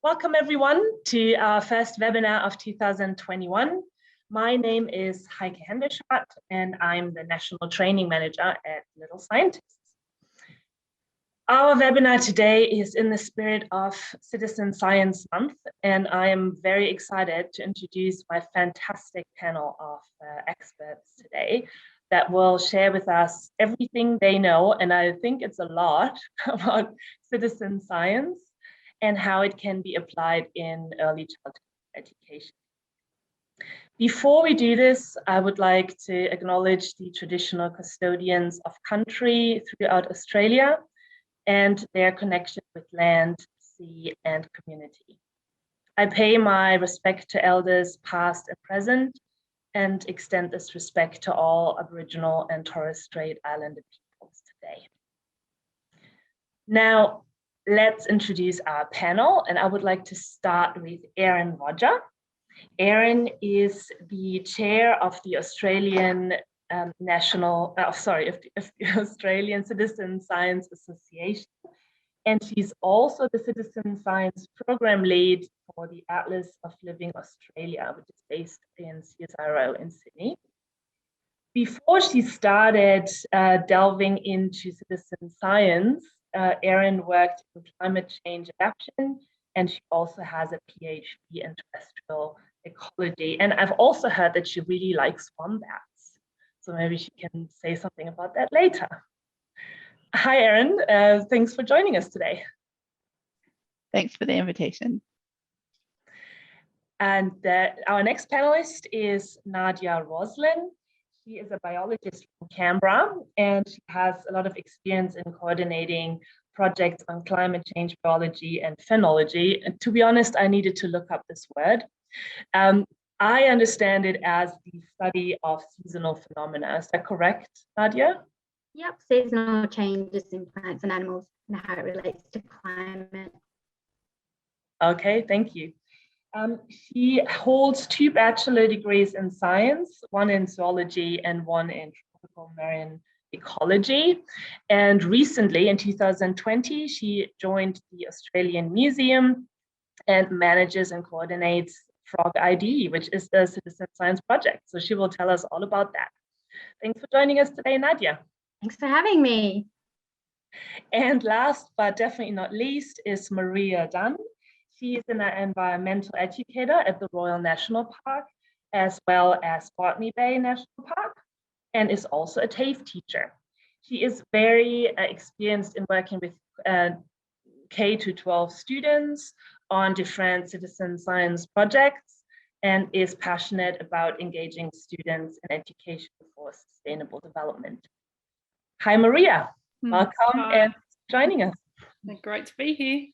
Welcome everyone to our first webinar of 2021. My name is Heike Henderschat and I'm the National Training Manager at Little Scientists. Our webinar today is in the spirit of Citizen Science Month, and I am very excited to introduce my fantastic panel of experts today that will share with us everything they know, and I think it's a lot, about citizen science and how it can be applied in early childhood education. Before we do this, I would like to acknowledge the traditional custodians of country throughout Australia and their connection with land, sea, and community. I pay my respect to elders past and present and extend this respect to all Aboriginal and Torres Strait Islander peoples today. Now, let's introduce our panel, and I would like to start with Erin Roger. Erin is the chair of the Australian Australian Citizen Science Association, and she's also the Citizen Science Program Lead for the Atlas of Living Australia, which is based in CSIRO in Sydney. Before she started delving into citizen science, Erin worked in climate change adaptation, and she also has a PhD in terrestrial ecology. And I've also heard that she really likes wombats. So maybe she can say something about that later. Hi, Erin. Thanks for joining us today. Thanks for the invitation. And our next panelist is Nadiah Roslan. She is a biologist from Canberra, and she has a lot of experience in coordinating projects on climate change biology and phenology. And to be honest, I needed to look up this word. I understand it as the study of seasonal phenomena. Is that correct, Nadiah? Yep, seasonal changes in plants and animals and how it relates to climate. Okay, thank you. She holds 2 bachelor degrees in science, one in zoology and one in tropical marine ecology. And recently, in 2020, she joined the Australian Museum and manages and coordinates Frog ID, which is the citizen science project. So she will tell us all about that. Thanks for joining us today, Nadiah. Thanks for having me. And last but definitely not least is Maria Dunne. She is an environmental educator at the Royal National Park, as well as Botany Bay National Park, and is also a TAFE teacher. She is very experienced in working with K-12 students on different citizen science projects and is passionate about engaging students in education for sustainable development. Hi, Maria. Welcome. Hi. And joining us. Great to be here.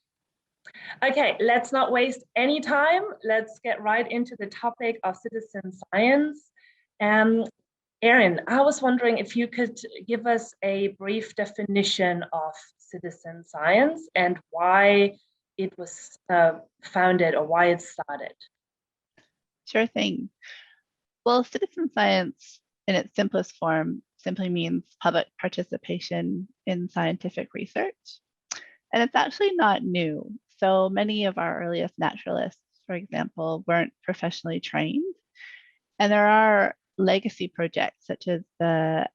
Okay, let's not waste any time. Let's get right into the topic of citizen science. Erin, I was wondering if you could give us a brief definition of citizen science and why it was founded or why it started. Sure thing. Well, citizen science in its simplest form simply means public participation in scientific research. And it's actually not new. So many of our earliest naturalists, for example, weren't professionally trained. And there are legacy projects such as the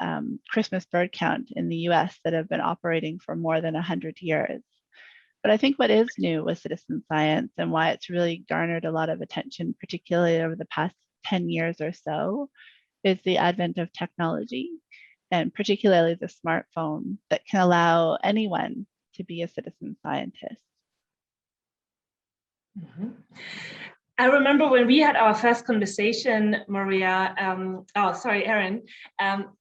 Christmas bird count in the US that have been operating for more than 100 years. But I think what is new with citizen science and why it's really garnered a lot of attention, particularly over the past 10 years or so, is the advent of technology, and particularly the smartphone that can allow anyone to be a citizen scientist. Mm-hmm. I remember when we had our first conversation, Maria, Erin,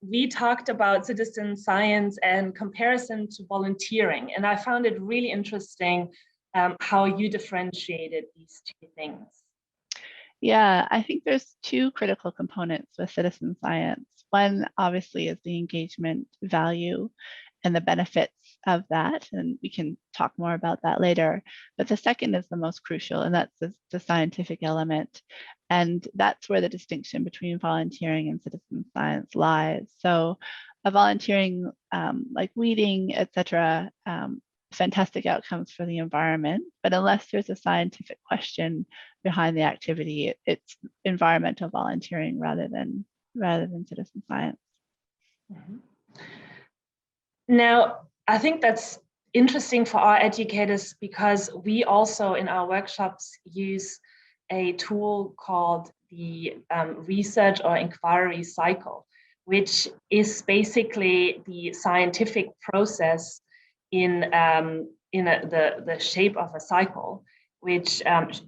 we talked about citizen science and comparison to volunteering. And I found it really interesting how you differentiated these 2 things. Yeah, I think there's 2 critical components with citizen science. One, obviously, is the engagement value and the benefits of that, and we can talk more about that later. But the second is the most crucial, and that's the scientific element. And that's where the distinction between volunteering and citizen science lies. So a volunteering like weeding, etc., fantastic outcomes for the environment, but unless there's a scientific question behind the activity, it's environmental volunteering rather than citizen science. Mhm. Now, I think that's interesting for our educators because we also in our workshops use a tool called the research or inquiry cycle, which is basically the scientific process in the shape of a cycle, which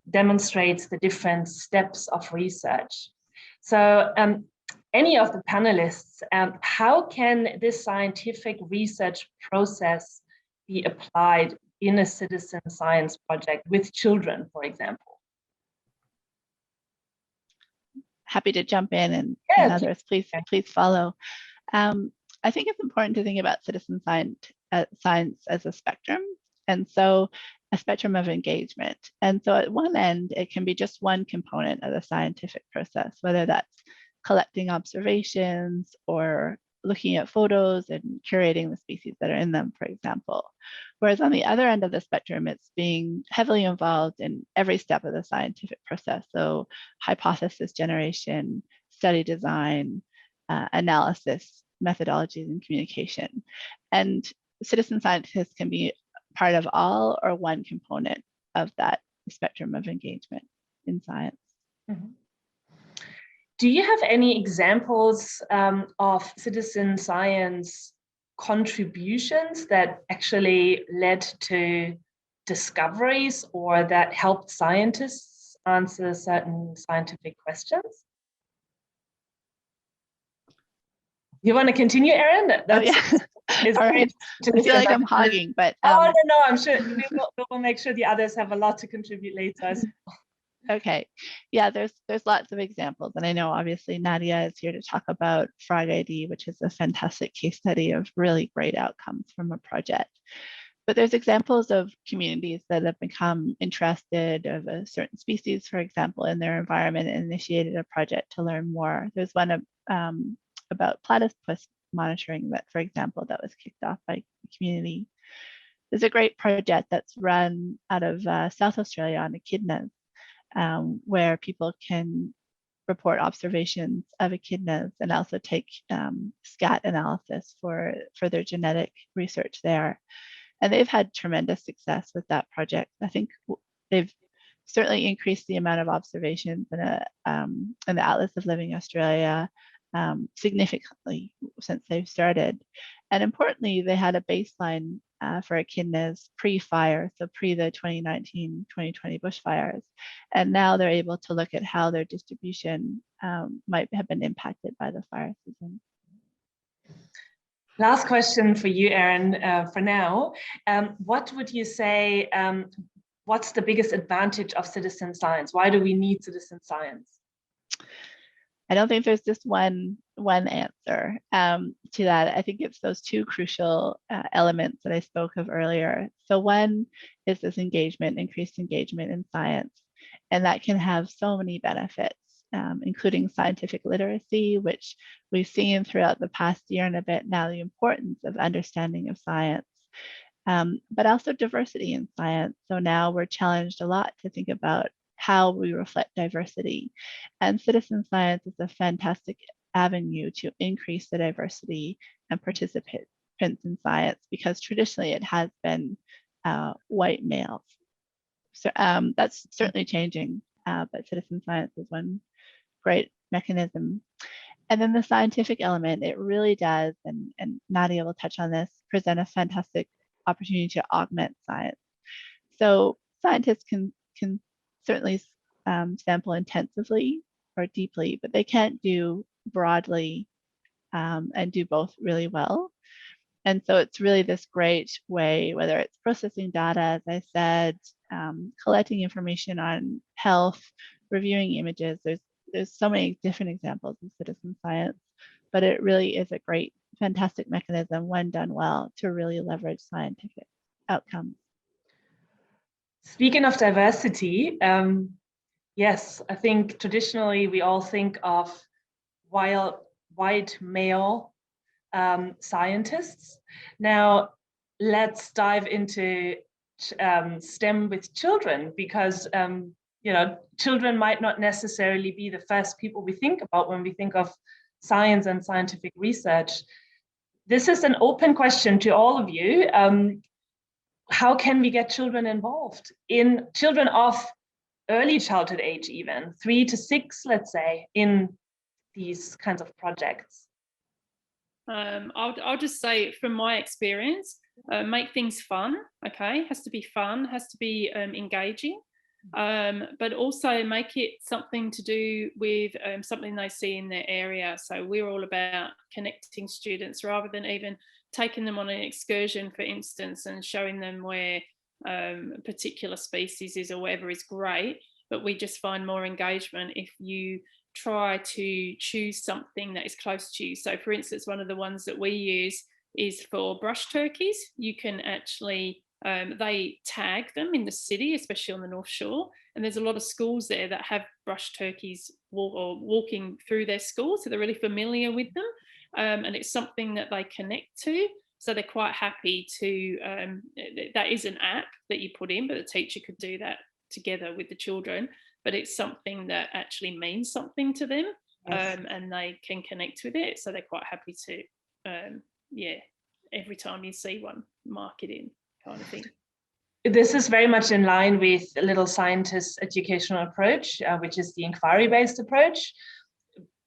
demonstrates the different steps of research. So any of the panelists, how can this scientific research process be applied in a citizen science project with children, for example? Happy to jump in, and others, please follow. I think it's important to think about citizen science as a spectrum, and so a spectrum of engagement. And so at one end, it can be just one component of the scientific process, whether that's collecting observations or looking at photos and curating the species that are in them, for example. Whereas on the other end of the spectrum, it's being heavily involved in every step of the scientific process. So hypothesis generation, study design, analysis, methodologies, and communication. And citizen scientists can be part of all or one component of that spectrum of engagement in science. Mm-hmm. Do you have any examples of citizen science contributions that actually led to discoveries or that helped scientists answer certain scientific questions? You want to continue, Erin? Oh, yeah. All right. I feel like I'm hogging, but oh no, I'm sure we will make sure the others have a lot to contribute later. Okay, yeah, there's lots of examples, and I know obviously Nadiah is here to talk about Frog ID, which is a fantastic case study of really great outcomes from a project. But there's examples of communities that have become interested of a certain species, for example, in their environment and initiated a project to learn more. There's one about platypus monitoring that, for example, that was kicked off by the community. There's a great project that's run out of South Australia on echidnas, where people can report observations of echidnas and also take scat analysis for their genetic research there. And they've had tremendous success with that project. I think they've certainly increased the amount of observations in the Atlas of Living Australia significantly since they've started. And importantly, they had a baseline for echidnas pre-fire, so pre the 2019-2020 bushfires. And now they're able to look at how their distribution might have been impacted by the fire season. Last question for you, Erin, for now. What would you say, what's the biggest advantage of citizen science? Why do we need citizen science? I don't think there's just one answer to that. I think it's those two crucial elements that I spoke of earlier. So one is this engagement, increased engagement in science, and that can have so many benefits, including scientific literacy, which we've seen throughout the past year and a bit now, the importance of understanding of science, but also diversity in science. So now we're challenged a lot to think about how we reflect diversity. And citizen science is a fantastic avenue to increase the diversity and participants in science, because traditionally it has been white males. So that's certainly changing, but citizen science is one great mechanism. And then the scientific element, it really does, and Nadiah will touch on this, present a fantastic opportunity to augment science. So scientists can certainly sample intensively or deeply, but they can't do broadly and do both really well. And so it's really this great way, whether it's processing data, as I said, collecting information on health, reviewing images. There's so many different examples of citizen science, but it really is a great, fantastic mechanism when done well to really leverage scientific outcomes. Speaking of diversity, yes, I think traditionally we all think of white male scientists. Now, let's dive into STEM with children, because children might not necessarily be the first people we think about when we think of science and scientific research. This is an open question to all of you. How can we get children involved, in children of early childhood age, even 3 to 6, let's say, in these kinds of projects? I'll just say from my experience, make things fun. Okay, has to be fun, has to be engaging, but also make it something to do with something they see in their area. So we're all about connecting students rather than even taking them on an excursion, for instance, and showing them where a particular species is or whatever is great. But we just find more engagement if you try to choose something that is close to you. So for instance, one of the ones that we use is for brush turkeys. You can actually, they tag them in the city, especially on the North Shore. And there's a lot of schools there that have brush turkeys walking through their school. So they're really familiar with them. And it's something that they connect to. So they're quite happy to, that is an app that you put in, but the teacher could do that together with the children. But it's something that actually means something to them. Yes. And they can connect with it. So they're quite happy to, every time you see one, mark it in, kind of thing. This is very much in line with Little Scientist's educational approach, which is the inquiry-based approach.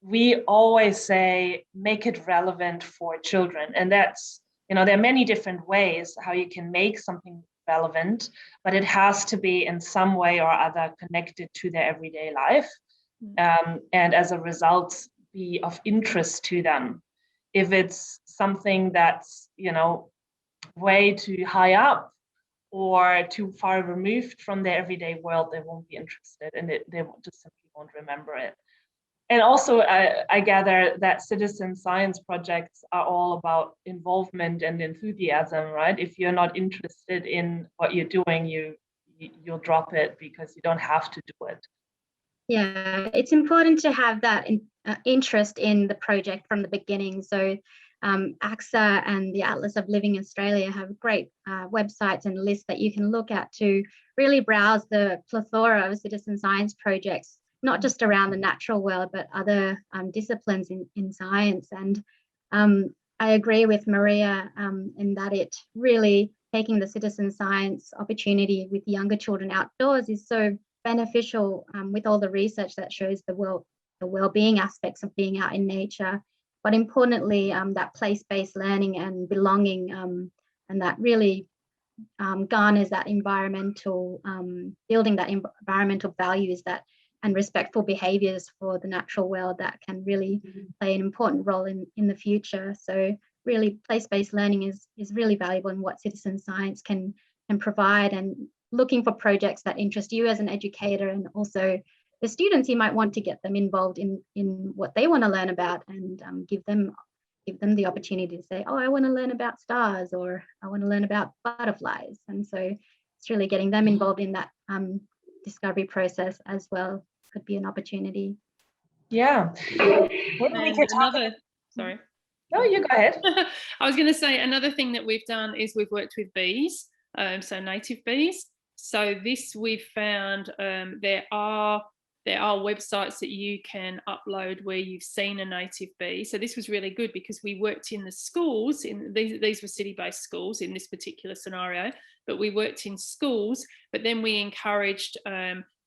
We always say, make it relevant for children. And that's, there are many different ways how you can make something relevant, but it has to be in some way or other connected to their everyday life. And as a result, be of interest to them. If it's something that's, way too high up or too far removed from their everyday world, they won't be interested, and they just simply won't remember it. And also, I gather that citizen science projects are all about involvement and enthusiasm, right? If you're not interested in what you're doing, you'll drop it because you don't have to do it. Yeah, it's important to have that interest in the project from the beginning. So AXA and the Atlas of Living Australia have great websites and lists that you can look at to really browse the plethora of citizen science projects, not just around the natural world, but other disciplines in science. And I agree with Maria in that it really, taking the citizen science opportunity with younger children outdoors is so beneficial with all the research that shows the well-being aspects of being out in nature. But importantly, that place-based learning and belonging, and that really garners that environmental, building that environmental values and respectful behaviors for the natural world that can really play an important role in the future. So really, place-based learning is really valuable in what citizen science can provide, and looking for projects that interest you as an educator, and also the students, you might want to get them involved in what they want to learn about, and give them the opportunity to say, oh, I want to learn about stars, or I want to learn about butterflies. And so it's really getting them involved in that discovery process as well could be an opportunity. Yeah. Sorry. No, you go ahead. I was going to say another thing that we've done is we've worked with bees, so native bees. So this we've found there are websites that you can upload where you've seen a native bee. So this was really good because we worked in the schools, these were city-based schools in this particular scenario, but we worked in schools, but then we encouraged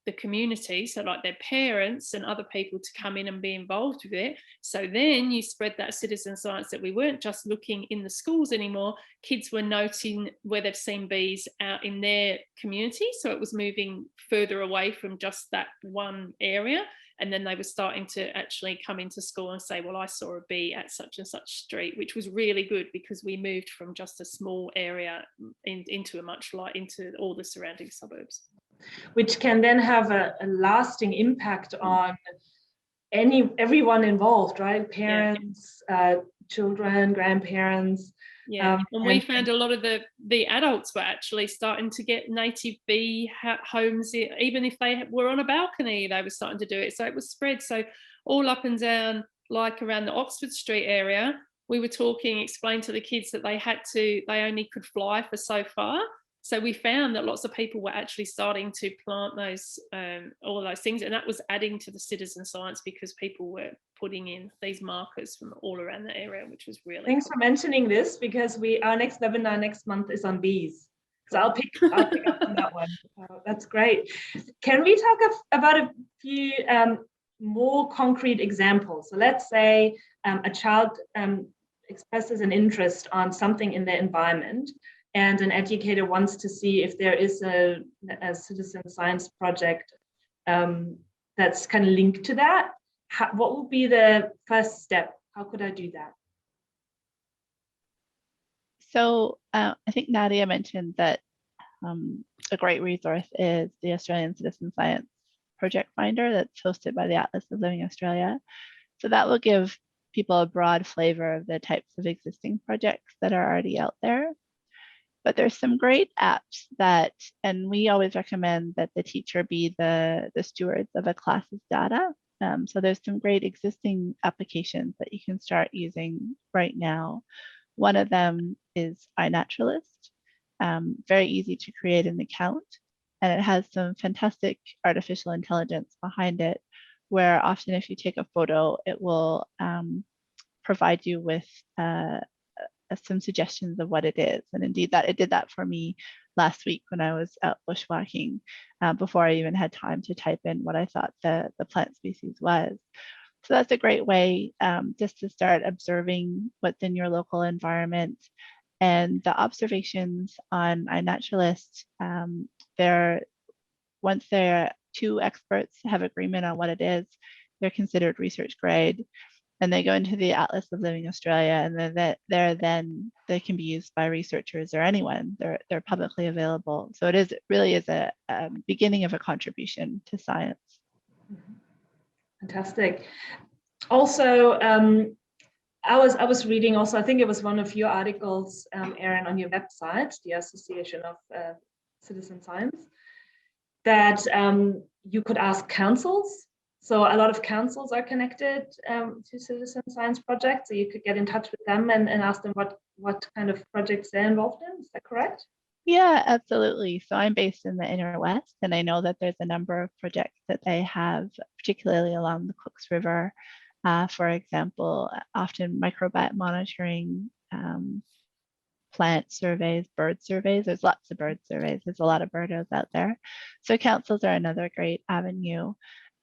the community, so like their parents and other people, to come in and be involved with it. So then you spread that citizen science, that we weren't just looking in the schools anymore. Kids were noting where they've seen bees out in their community. So it was moving further away from just that one area. And then they were starting to actually come into school and say, well, I saw a bee at such and such street, which was really good because we moved from just a small area into all the surrounding suburbs. Which can then have a lasting impact on everyone involved, right? Parents, children, grandparents. Yeah, and we found a lot of the adults were actually starting to get native bee homes, even if they were on a balcony, they were starting to do it. So it was spread. So all up and down, like around the Oxford Street area, we were talking, explained to the kids that they only could fly for so far. So we found that lots of people were actually starting to plant those, all of those things, and that was adding to the citizen science because people were putting in these markers from all around the area, which was really Thanks for mentioning this, because our next webinar next month is on bees. So I'll pick up on that one. That's great. Can we talk about a few more concrete examples? So let's say a child expresses an interest on something in their environment, and an educator wants to see if there is a citizen science project that's kind of linked to that. What would be the first step? How could I do that? So I think Nadiah mentioned that a great resource is the Australian Citizen Science Project Finder that's hosted by the Atlas of Living Australia. So that will give people a broad flavor of the types of existing projects that are already out there. But there's some great apps that, and we always recommend that the teacher be the stewards of a class's data. So there's some great existing applications that you can start using right now. One of them is iNaturalist, very easy to create an account, and it has some fantastic artificial intelligence behind it, where often if you take a photo, it will provide you with some suggestions of what it is. And indeed it did that for me last week when I was out bushwhacking, before I even had time to type in what I thought the plant species was. So that's a great way just to start observing what's in your local environment. And the observations on iNaturalist, once two experts have agreement on what it is, they're considered research grade. And they go into the Atlas of Living Australia, and then they can be used by researchers or anyone. They're publicly available. So it really is a beginning of a contribution to science. Fantastic. Also, I was reading also, I think it was one of your articles, Erin, on your website, the Association of Citizen Science, that you could ask councils. So a lot of councils are connected to citizen science projects. So you could get in touch with them and ask them what kind of projects they're involved in. Is that correct? Yeah, absolutely. So I'm based in the Inner West, and I know that there's a number of projects that they have, particularly along the Cooks River. For example, often microbiome monitoring, plant surveys, bird surveys. There's lots of bird surveys. There's a lot of birdos out there. So councils are another great avenue.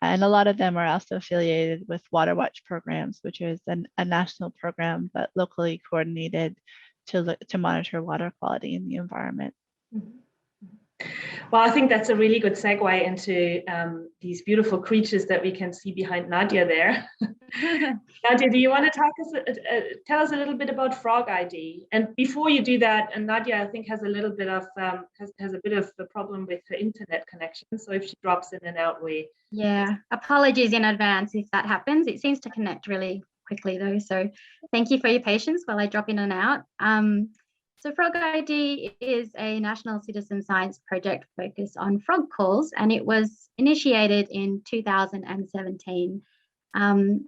And a lot of them are also affiliated with Water Watch programs, which is a national program, but locally coordinated to monitor water quality in the environment. Well, I think that's a really good segue into these beautiful creatures that we can see behind Nadiah there. Nadiah, do you want to tell us a little bit about Frog ID? And before you do that, and Nadiah, I think, has a little bit of has a bit of a problem with her internet connection. So if she drops in and out, yeah, apologies in advance if that happens. It seems to connect really quickly though. So thank you for your patience while I drop in and out. So Frog ID is a national citizen science project focused on frog calls, and it was initiated in 2017.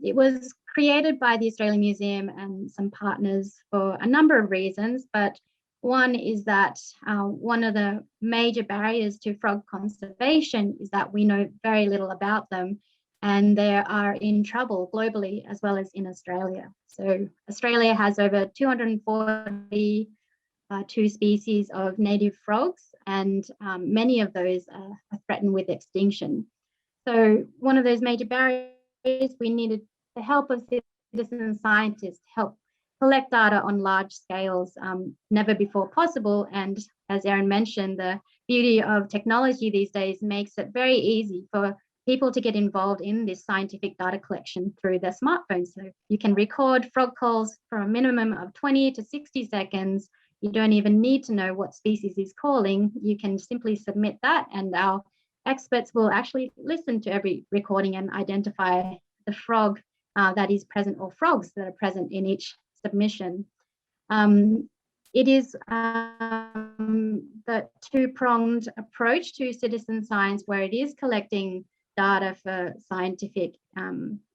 It was created by the Australian Museum and some partners for a number of reasons, but one is that one of the major barriers to frog conservation is that we know very little about them, and they are in trouble globally as well as in Australia. So Australia has over 242 species of native frogs, and many of those are threatened with extinction. So one of those major barriers, we needed the help of citizen scientists to help collect data on large scales, never before possible. And as Erin mentioned, the beauty of technology these days makes it very easy for people to get involved in this scientific data collection through their smartphones. So you can record frog calls for a minimum of 20 to 60 seconds. You don't even need to know what species is calling. You can simply submit that, and our experts will actually listen to every recording and identify the frog that is present, or frogs that are present in each submission. It is the two-pronged approach to citizen science, where it is collecting data for scientific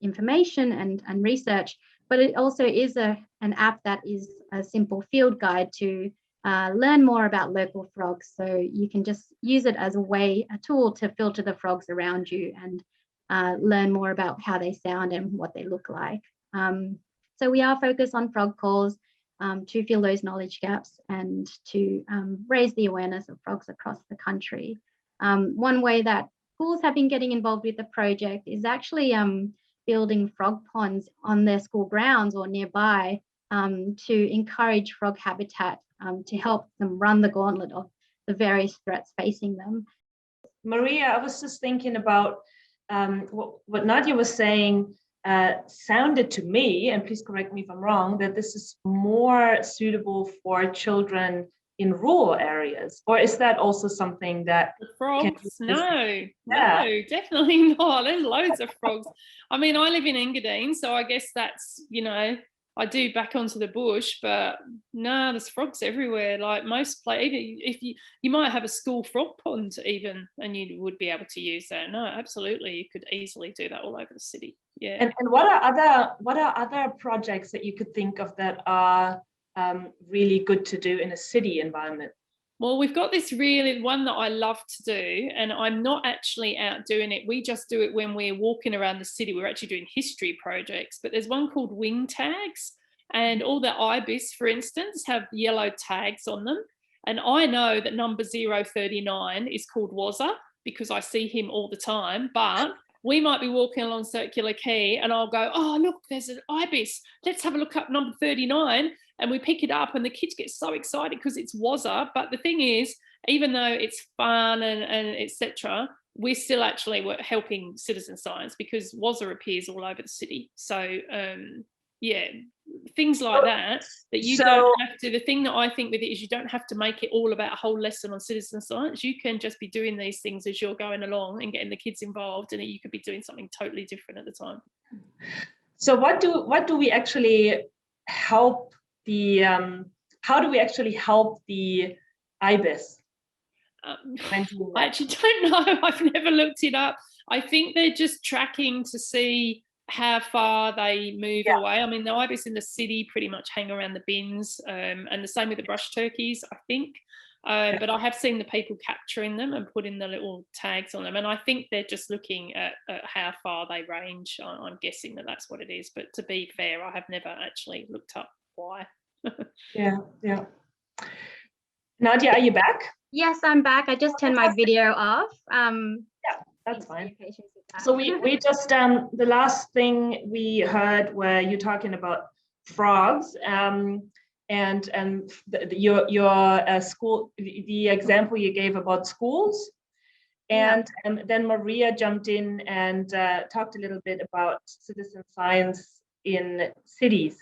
information and research, but it also is an app that is a simple field guide to learn more about local frogs. So you can just use it as a tool to filter the frogs around you and learn more about how they sound and what they look like. So we are focused on frog calls to fill those knowledge gaps and to raise the awareness of frogs across the country. One way that schools have been getting involved with the project is actually building frog ponds on their school grounds or nearby to encourage frog habitat, to help them run the gauntlet of the various threats facing them. Maria, I was just thinking about what Nadiah was saying. Sounded to me, and please correct me if I'm wrong, that this is more suitable for children in rural areas, or is that also something that the frogs? No, definitely not. There's loads of frogs. I mean, I live in Engadine, so I guess that's, you know, I do back onto the bush, but no, there's frogs everywhere. Like most places, if you might have a school frog pond even, and you would be able to use that. No, absolutely, you could easily do that all over the city. Yeah. And what are other projects that you could think of that are really good to do in a city environment? Well, we've got this really one that I love to do, and I'm not actually out doing it. We just do it when we're walking around the city. We're actually doing history projects, but there's one called wing tags, and all the ibis, for instance, have yellow tags on them. And I know that number 039 is called Wazza because I see him all the time, but we might be walking along Circular Quay and I'll go, oh, look, there's an ibis. Let's have a look up number 39. And we pick it up and the kids get so excited because it's Wazza. But the thing is, even though it's fun and etc., we're still actually helping citizen science because Wazza appears all over the city. So yeah, things like that you don't have to. The thing that I think with it is you don't have to make it all about a whole lesson on citizen science. You can just be doing these things as you're going along and getting the kids involved, and you could be doing something totally different at the time. So what do we actually help the how do we actually help the ibis? I actually don't know. I've never looked it up. I think they're just tracking to see how far they move away. I mean, the ibis in the city pretty much hang around the bins, and the same with the brush turkeys, I think. But I have seen the people capturing them and putting the little tags on them, and I think they're just looking at how far they range. I'm guessing that that's what it is. But to be fair, I have never actually looked up why. Yeah. Nadiah, are you back? Yes, I'm back. I just turned my video off. Yeah, that's fine. So we just the last thing we heard were you talking about frogs, and your school, the example you gave about schools, and then Maria jumped in and talked a little bit about citizen science in cities.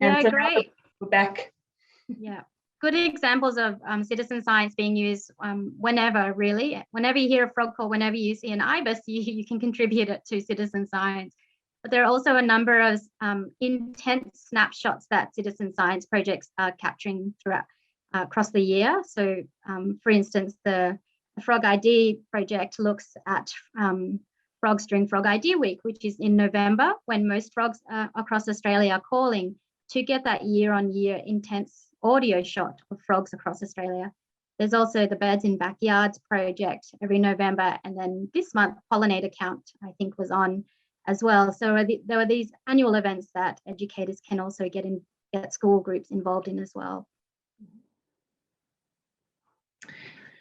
Yeah, and so great. We're back. Yeah. Good examples of citizen science being used whenever, really. Whenever you hear a frog call, whenever you see an ibis, you can contribute it to citizen science. But there are also a number of intense snapshots that citizen science projects are capturing throughout across the year. So, for instance, the Frog ID project looks at frogs during Frog ID Week, which is in November, when most frogs across Australia are calling to get that year-on-year intense audio shot of frogs across Australia. There's also the Birds in Backyards project every November, and then this month Pollinator Count, I think, was on as well. So there are these annual events that educators can also get school groups involved in as well.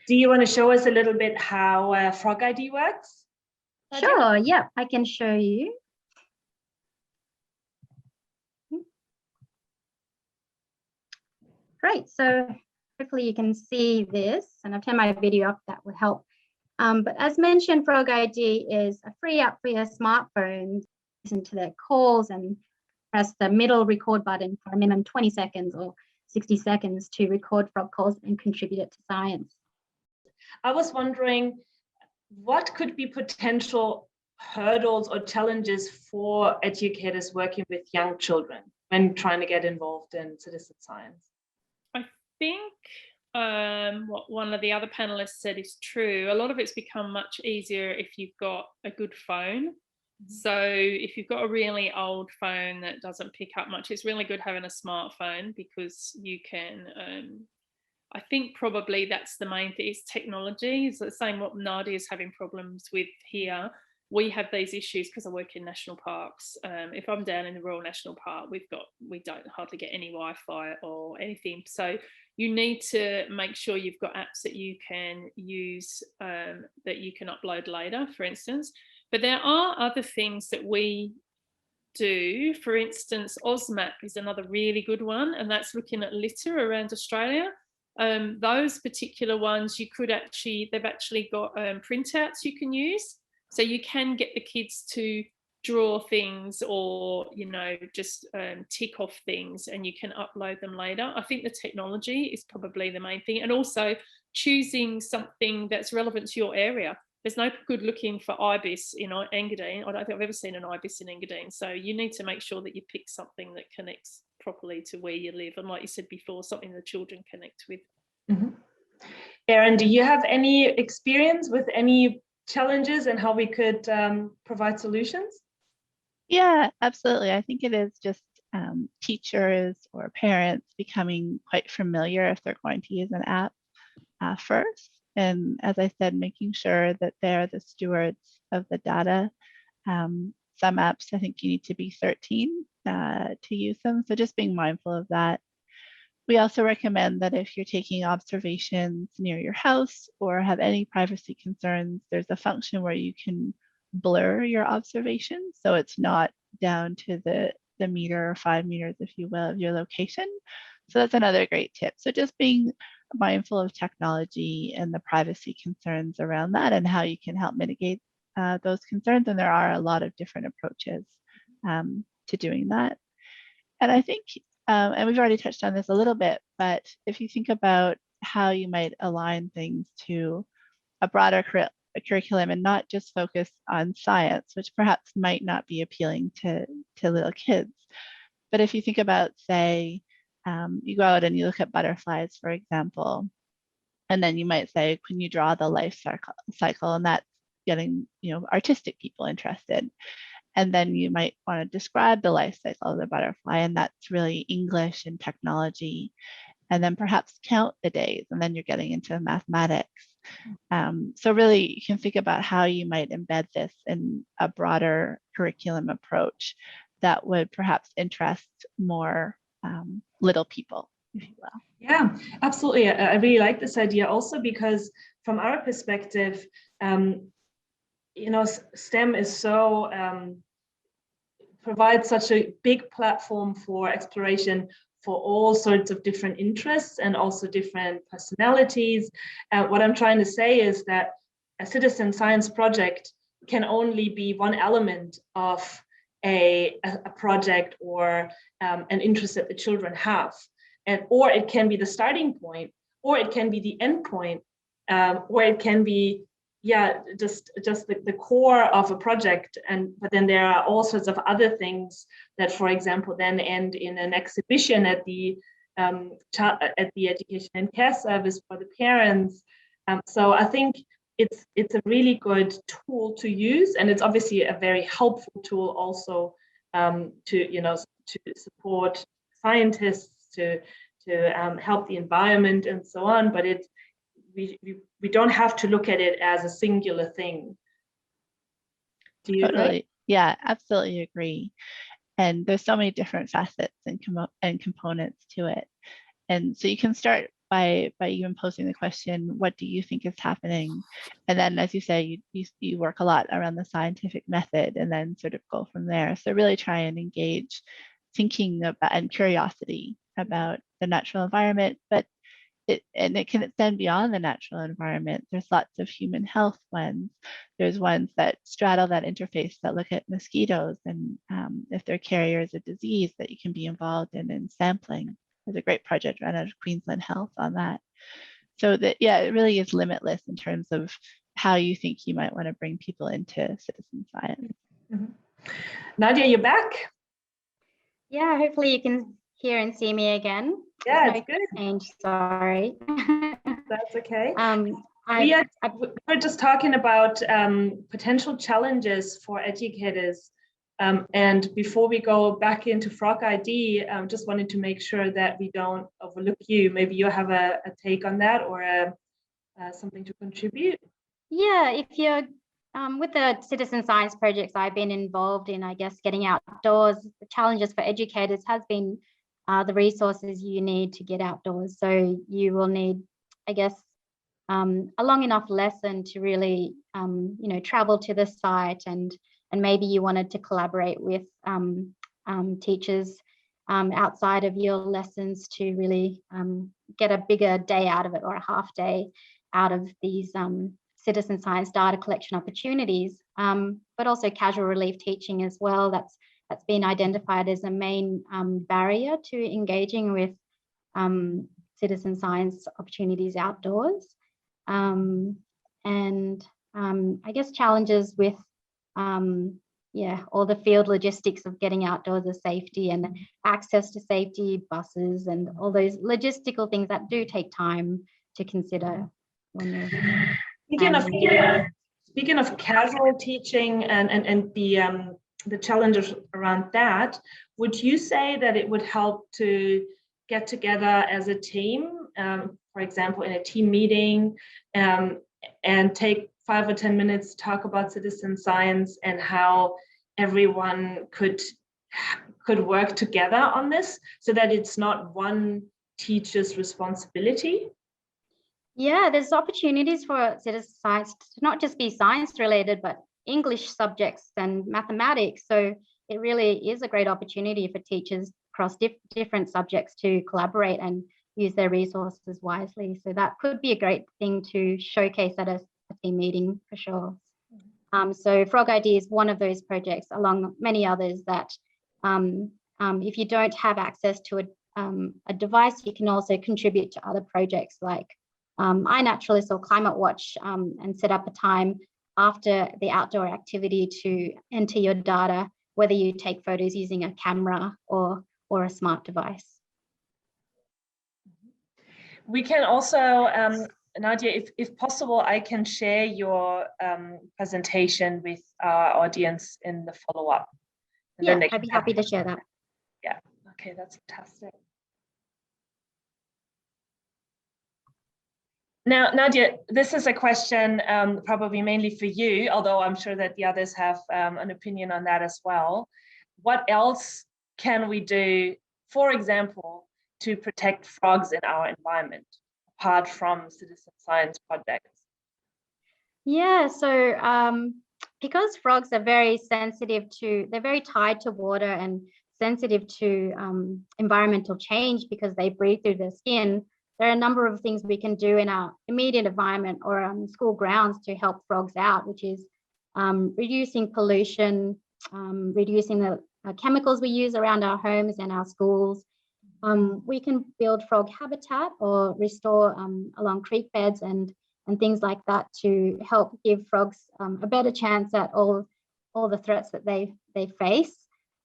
Do you want to show us a little bit how Frog ID works? Sure, yeah, I can show you. Great, so hopefully you can see this, and I've turned my video off, that would help. But as mentioned, Frog ID is a free app for your smartphone. Listen to their calls and press the middle record button for a minimum 20 seconds or 60 seconds to record frog calls and contribute it to science. I was wondering, what could be potential hurdles or challenges for educators working with young children when trying to get involved in citizen science? I think what one of the other panelists said is true. A lot of it's become much easier if you've got a good phone. So if you've got a really old phone that doesn't pick up much, it's really good having a smartphone, because you can, I think probably that's the main thing, is technology. It's the same what Nadiah is having problems with here. We have these issues because I work in national parks. If I'm down in the Royal National Park, we don't hardly get any Wi-Fi or anything. So you need to make sure you've got apps that you can use, that you can upload later, for instance. But there are other things that we do. For instance, AusMap is another really good one, and that's looking at litter around Australia. Those particular ones, they've actually got printouts you can use. So you can get the kids to draw things, or, you know, just tick off things, and you can upload them later. I think the technology is probably the main thing, and also choosing something that's relevant to your area. There's no good looking for ibis in Engadine. I don't think I've ever seen an ibis in Engadine. So you need to make sure that you pick something that connects properly to where you live, and like you said before, something the children connect with. Mm-hmm. Erin, do you have any experience with any challenges and how we could provide solutions? Yeah, absolutely. I think it is just teachers or parents becoming quite familiar, if they're going to use an app, first. And as I said, making sure that they're the stewards of the data. Some apps, I think you need to be 13 to use them. So just being mindful of that. We also recommend that if you're taking observations near your house or have any privacy concerns, there's a function where you can blur your observations, so it's not down to the meter or 5 meters, if you will, of your location. So that's another great tip. So just being mindful of technology and the privacy concerns around that, and how you can help mitigate those concerns. And there are a lot of different approaches to doing that. And I think, and we've already touched on this a little bit, but if you think about how you might align things to a broader curriculum and not just focus on science, which perhaps might not be appealing to little kids. But if you think about, say, you go out and you look at butterflies, for example, and then you might say, can you draw the life cycle? And that's getting, artistic people interested. And then you might want to describe the life cycle of the butterfly, and that's really English and technology. And then perhaps count the days, and then you're getting into mathematics. So really, you can think about how you might embed this in a broader curriculum approach that would perhaps interest more little people, if you will. Yeah, absolutely. I really like this idea also, because from our perspective, STEM is so provides such a big platform for exploration for all sorts of different interests and also different personalities. What I'm trying to say is that a citizen science project can only be one element of a project or an interest that the children have, or it can be the starting point, or it can be the end point, or it can be just the core of a project. But then there are all sorts of other things that, for example, then end in an exhibition at the Education and Care Service for the parents. So I think it's a really good tool to use, and it's obviously a very helpful tool also to support scientists, to help the environment and so on. But we don't have to look at it as a singular thing. Do you agree? Yeah, absolutely agree. And there's so many different facets and components to it. And so you can start by even posing the question, what do you think is happening? And then, as you say, you work a lot around the scientific method, and then sort of go from there. So really try and engage thinking about and curiosity about the natural environment, but it can extend beyond the natural environment. There's lots of human health ones. There's ones that straddle that interface, that look at mosquitoes and if they're carriers of disease, that you can be involved in sampling. There's a great project run out of Queensland Health on that. So that, it really is limitless in terms of how you think you might want to bring people into citizen science. Mm-hmm. Nadiah, you're back? Yeah, hopefully you can hear and see me again. Yeah, it's good. Change, sorry. That's okay. We were just talking about potential challenges for educators. And before we go back into Frog ID, just wanted to make sure that we don't overlook you. Maybe you have a take on that, or something to contribute. Yeah, if you're with the citizen science projects I've been involved in, I guess getting outdoors, the challenges for educators has been the resources you need to get outdoors. So you will need, I guess, a long enough lesson to really, travel to the site, and maybe you wanted to collaborate with teachers outside of your lessons to really get a bigger day out of it, or a half day out of these citizen science data collection opportunities, but also casual relief teaching as well. That's been identified as a main barrier to engaging with citizen science opportunities outdoors. And I guess challenges with all the field logistics of getting outdoors, the safety and access to safety, buses, and all those logistical things that do take time to consider when you're Speaking of casual teaching and the challenges around that, would you say that it would help to get together as a team, for example, in a team meeting, and take 5 or 10 minutes to talk about citizen science and how everyone could work together on this, so that it's not one teacher's responsibility? Yeah, there's opportunities for citizen science to not just be science related, but English subjects and mathematics. So it really is a great opportunity for teachers across different subjects to collaborate and use their resources wisely. So that could be a great thing to showcase at a team meeting for sure. So Frog ID is one of those projects, along many others, that if you don't have access to a device, you can also contribute to other projects like iNaturalist or Climate Watch, and set up a time after the outdoor activity to enter your data, whether you take photos using a camera or a smart device. We can also, Nadiah, if possible, I can share your presentation with our audience in the follow-up. Yeah, I'd be happy to share that. Yeah, okay, that's fantastic. Now, Nadiah, this is a question probably mainly for you, although I'm sure that the others have an opinion on that as well. What else can we do, for example, to protect frogs in our environment, apart from citizen science projects? Yeah, so because frogs are very sensitive they're very tied to water and sensitive to environmental change because they breathe through their skin. There are a number of things we can do in our immediate environment or school grounds to help frogs out, which is reducing pollution, reducing the chemicals we use around our homes and our schools. We can build frog habitat or restore along creek beds and things like that to help give frogs a better chance at all the threats that they face.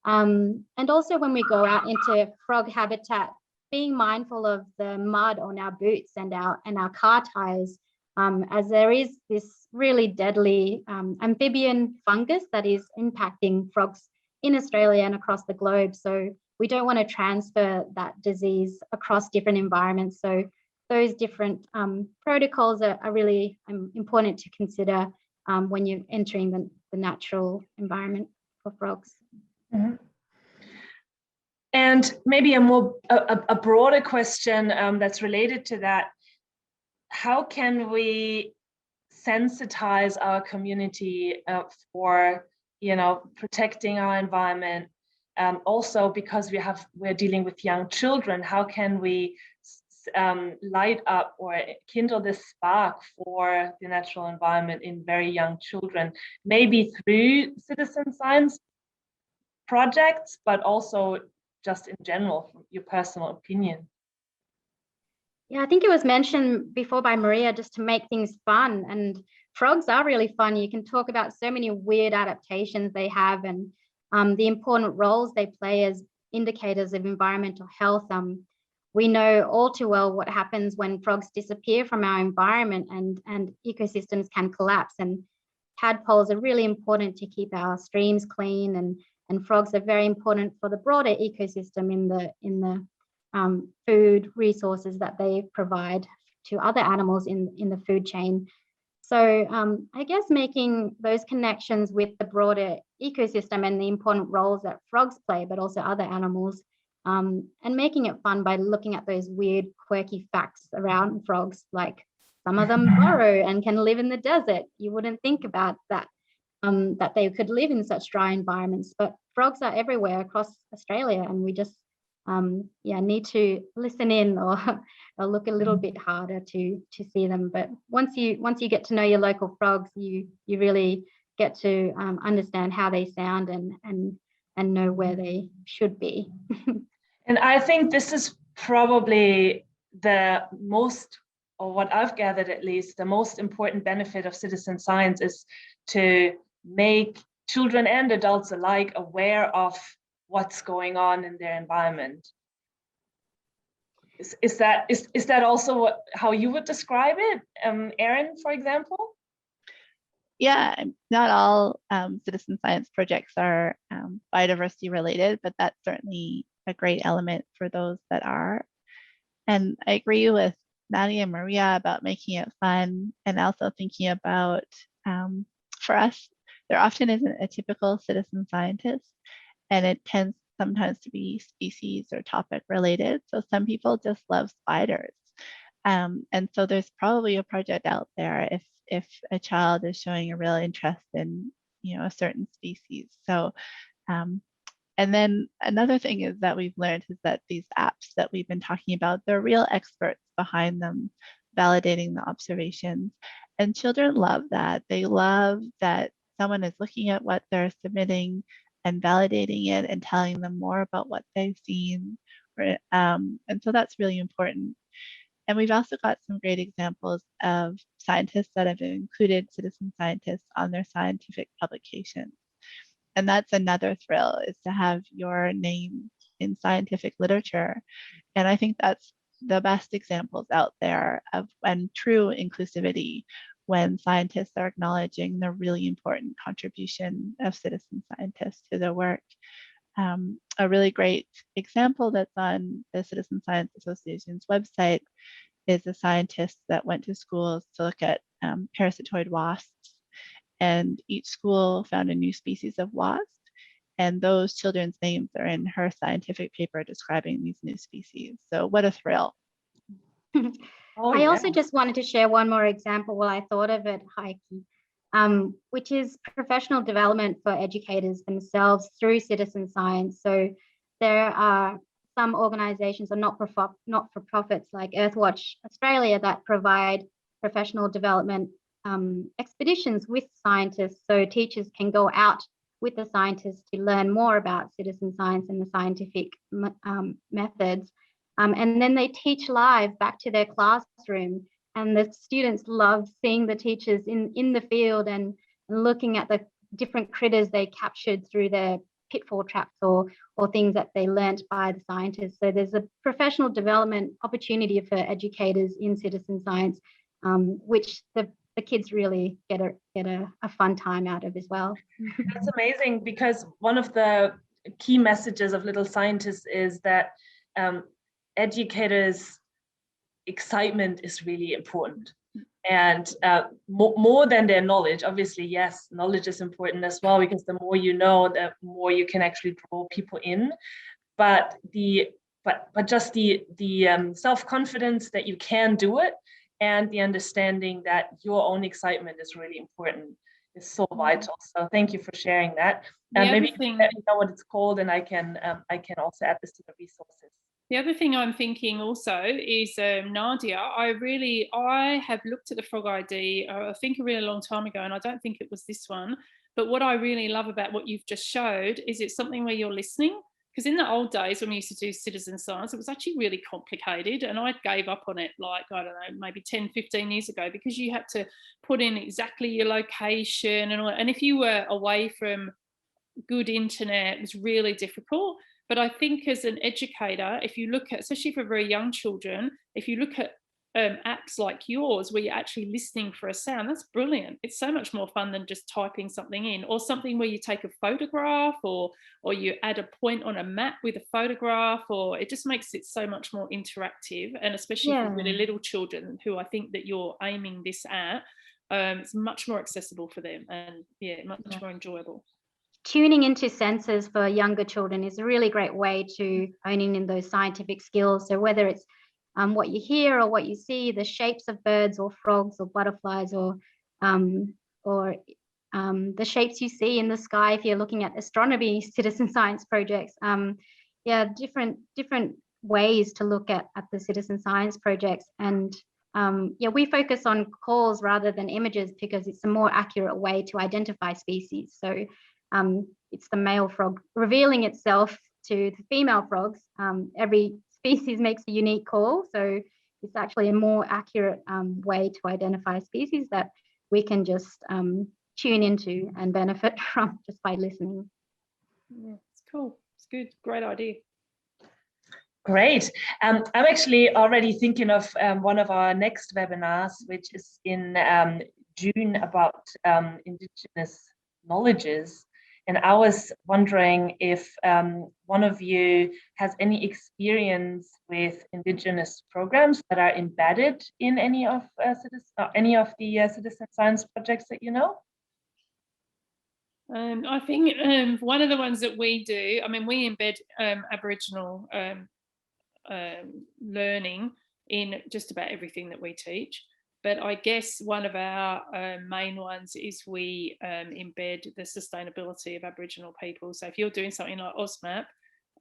And also when we go out into frog habitat, being mindful of the mud on our boots and our car tires, as there is this really deadly amphibian fungus that is impacting frogs in Australia and across the globe. So we don't want to transfer that disease across different environments. So those different protocols are really important to consider when you're entering the natural environment for frogs. Mm-hmm. And maybe a broader question that's related to that: how can we sensitize our community for protecting our environment? Also, because we're dealing with young children, how can we light up or kindle this spark for the natural environment in very young children? Maybe through citizen science projects, but also just in general, from your personal opinion. Yeah, I think it was mentioned before by Maria, just to make things fun. And frogs are really fun. You can talk about so many weird adaptations they have and the important roles they play as indicators of environmental health. we know all too well what happens when frogs disappear from our environment, and ecosystems can collapse. And tadpoles are really important to keep our streams clean, and frogs are very important for the broader ecosystem in the food resources that they provide to other animals in the food chain. So I guess making those connections with the broader ecosystem and the important roles that frogs play, but also other animals, and making it fun by looking at those weird, quirky facts around frogs, like some of them burrow and can live in the desert. You wouldn't think about that, that they could live in such dry environments, but frogs are everywhere across Australia, and we just need to listen in or look a little bit harder to see them. But once you get to know your local frogs, you really get to understand how they sound and know where they should be. And I think this is probably the most, or what I've gathered at least, the most important benefit of citizen science is to make children and adults alike aware of what's going on in their environment. Is that also how you would describe it, Erin, for example? Yeah, not all citizen science projects are biodiversity related, but that's certainly a great element for those that are. And I agree with Nadiah and Maria about making it fun, and also thinking about, for us, there often isn't a typical citizen scientist, and it tends sometimes to be species or topic related. So some people just love spiders. And so there's probably a project out there if a child is showing a real interest in, a certain species. So, and then another thing is that we've learned is that these apps that we've been talking about, they're real experts behind them, validating the observations. And children love that. They love that someone is looking at what they're submitting and validating it and telling them more about what they've seen. And so that's really important. And we've also got some great examples of scientists that have included citizen scientists on their scientific publications. And that's another thrill, is to have your name in scientific literature. And I think that's the best examples out there of and true inclusivity, when scientists are acknowledging the really important contribution of citizen scientists to their work. A really great example that's on the Citizen Science Association's website is a scientist that went to schools to look at parasitoid wasps, and each school found a new species of wasp, and those children's names are in her scientific paper describing these new species. So what a thrill. I also just wanted to share one more example while I thought of it, Heike, which is professional development for educators themselves through citizen science. So there are some organizations or not-for-profits like Earthwatch Australia that provide professional development expeditions with scientists, so teachers can go out with the scientists to learn more about citizen science and the scientific methods. And then they teach live back to their classroom, and the students love seeing the teachers in the field and looking at the different critters they captured through their pitfall traps or things that they learnt by the scientists. So there's a professional development opportunity for educators in citizen science, which the kids really get a fun time out of as well. That's amazing, because one of the key messages of Little Scientists is that educators' excitement is really important. And more than their knowledge, obviously, yes, knowledge is important as well, because the more you know, the more you can actually draw people in. But just the self-confidence that you can do it, and the understanding that your own excitement is really important, is so vital. So thank you for sharing that. And maybe let me know what it's called, and I can also add this to the resources. The other thing I'm thinking also is, Nadiah, I have looked at the Frog ID, I think a really long time ago, and I don't think it was this one. But what I really love about what you've just showed is it's something where you're listening. Because in the old days when we used to do citizen science, it was actually really complicated, and I gave up on it, like, I don't know, maybe 10, 15 years ago, because you had to put in exactly your location and all. And if you were away from good internet, it was really difficult. But I think as an educator, if you look at, especially for very young children, if you look at apps like yours where you're actually listening for a sound, that's brilliant. It's so much more fun than just typing something in, or something where you take a photograph, or you add a point on a map with a photograph, or it just makes it so much more interactive. And especially for really little children, who I think that you're aiming this at, it's much more accessible for them, and much more enjoyable. Tuning into senses for younger children is a really great way to honing in those scientific skills. So whether it's what you hear or what you see, the shapes of birds or frogs or butterflies, or the shapes you see in the sky if you're looking at astronomy citizen science projects. Different ways to look at the citizen science projects. And we focus on calls rather than images because it's a more accurate way to identify species. So it's the male frog revealing itself to the female frogs. Every species makes a unique call, so it's actually a more accurate way to identify species that we can just tune into and benefit from just by listening. Yeah, it's cool. It's good. Great idea. Great. I'm actually already thinking of one of our next webinars, which is in June, about Indigenous knowledges. And I was wondering if one of you has any experience with Indigenous programs that are embedded in any of the citizen science projects that you know? I think one of the ones that we do, I mean, we embed Aboriginal learning in just about everything that we teach. But I guess one of our main ones is we embed the sustainability of Aboriginal people. So if you're doing something like OzMap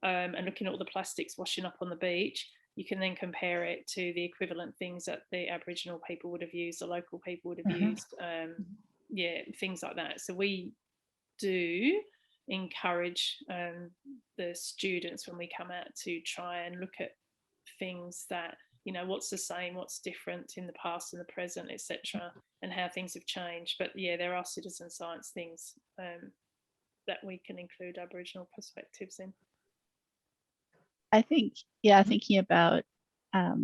and looking at all the plastics washing up on the beach, you can then compare it to the equivalent things that the Aboriginal people would have used, the local people would have used, things like that. So we do encourage the students when we come out to try and look at things that, you know, what's the same, what's different in the past and the present, etc., and how things have changed. But yeah, there are citizen science things that we can include Aboriginal perspectives in. I think, thinking about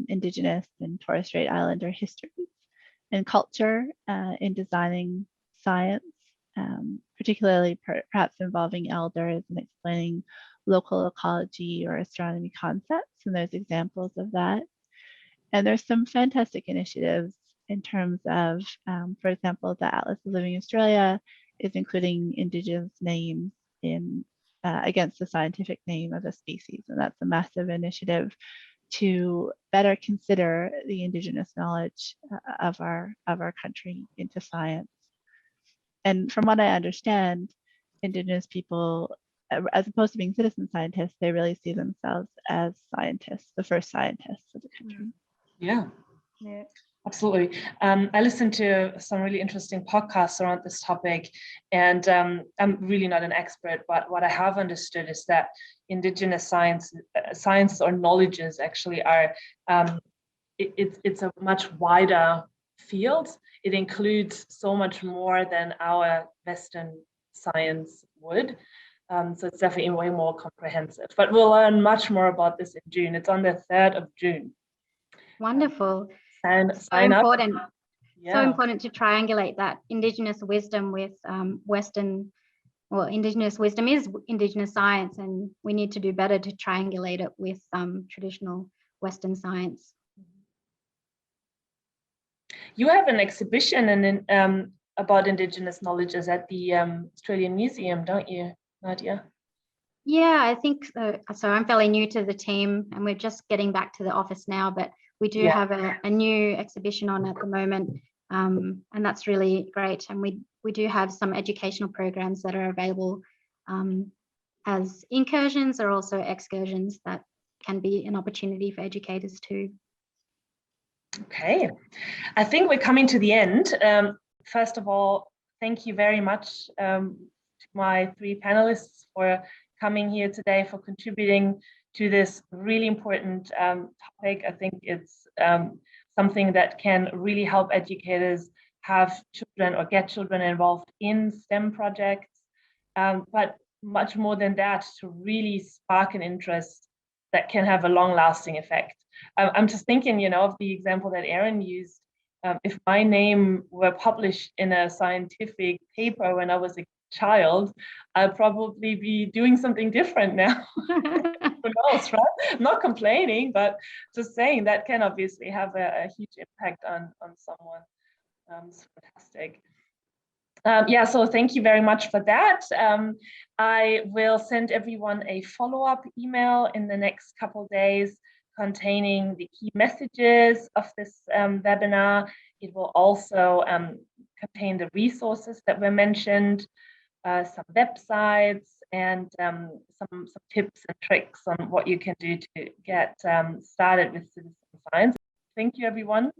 Indigenous and Torres Strait Islander histories and culture in designing science, particularly perhaps involving elders and explaining local ecology or astronomy concepts, and there's examples of that. And there's some fantastic initiatives in terms of, for example, the Atlas of Living Australia is including Indigenous names in against the scientific name of a species, and that's a massive initiative to better consider the Indigenous knowledge of our country into science. And from what I understand, Indigenous people, as opposed to being citizen scientists, they really see themselves as scientists, the first scientists of the country. Yeah, absolutely. I listened to some really interesting podcasts around this topic, and I'm really not an expert, but what I have understood is that Indigenous science or knowledges actually are, it's a much wider field. It includes so much more than our Western science would. So it's definitely way more comprehensive. But we'll learn much more about this in June. It's on the 3rd of June. Wonderful. So important. So important to triangulate that Indigenous wisdom with Western. Well, Indigenous wisdom is Indigenous science, and we need to do better to triangulate it with traditional Western science. You have an exhibition about Indigenous knowledges at the Australian Museum, don't you, Nadiah? Yeah, I think so. So I'm fairly new to the team, and we're just getting back to the office now, but we do have a new exhibition on at the moment, and that's really great. And we do have some educational programs that are available as incursions or also excursions that can be an opportunity for educators too. Okay, I think we're coming to the end. First of all, thank you very much to my 3 panelists for coming here today, for contributing to this really important topic. I think it's something that can really help educators have children or get children involved in STEM projects. But much more than that to really spark an interest that can have a long-lasting effect. I'm just thinking, you know, of the example that Erin used. If my name were published in a scientific paper when I was a child, I'll probably be doing something different now. Who knows, right? I'm not complaining, but just saying that can obviously have a huge impact on someone. It's fantastic. Yeah, so thank you very much for that. I will send everyone a follow-up email in the next couple of days containing the key messages of this webinar. It will also contain the resources that were mentioned, some websites, and some tips and tricks on what you can do to get started with citizen science. Thank you, everyone.